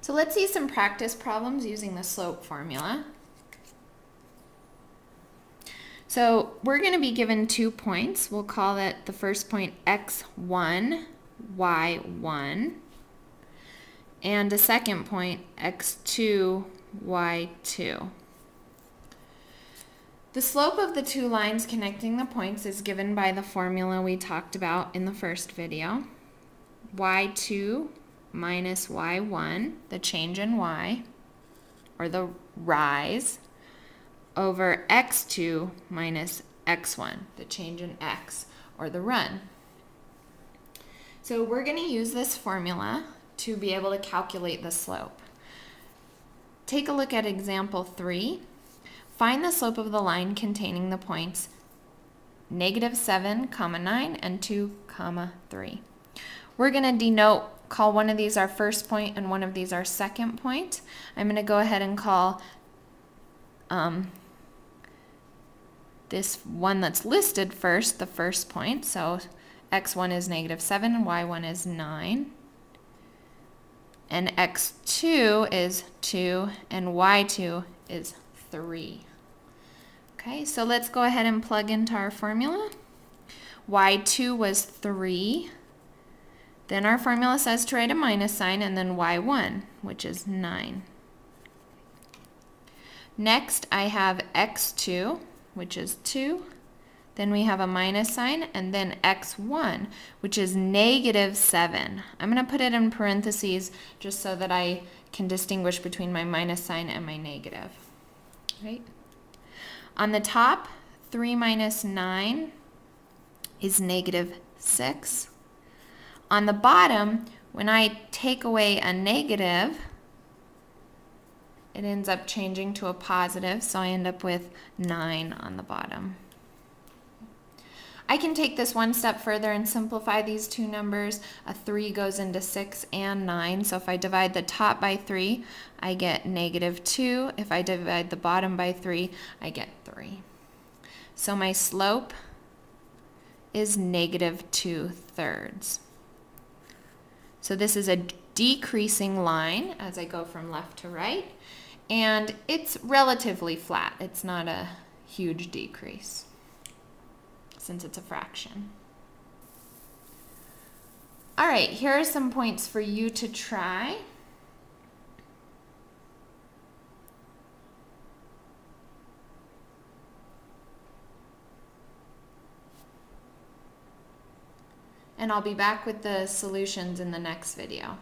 So let's see some practice problems using the slope formula. So we're going to be given 2 points. We'll call it the first point x1, y1, and the second point x2, y2. The slope of the two lines connecting the points is given by the formula we talked about in the first video. y2 minus y1, the change in y, or the rise, over x2 minus x1, the change in x, or the run. So we're going to use this formula to be able to calculate the slope. Take a look at example 3. Find the slope of the line containing the points -7, 9, and 2, 3. We're going to call one of these our first point and one of these our second point. I'm going to go ahead and call this one that's listed first the first point. So x1 is -7 and y1 is 9. And x2 is 2 and y2 is 3. Okay, so let's go ahead and plug into our formula. y2 was 3. Then our formula says to write a minus sign, and then y1, which is 9. Next, I have x2, which is 2. Then we have a minus sign, and then x1, which is -7. I'm going to put it in parentheses just so that I can distinguish between my minus sign and my negative. Right? On the top, 3 minus 9 is -6. On the bottom, when I take away a negative, it ends up changing to a positive, so I end up with 9 on the bottom. I can take this one step further and simplify these two numbers. A 3 goes into 6 and 9, so if I divide the top by 3, I get -2. If I divide the bottom by 3, I get 3. So my slope is -2/3. So this is a decreasing line as I go from left to right, and it's relatively flat. It's not a huge decrease since it's a fraction. All right, here are some points for you to try. And I'll be back with the solutions in the next video.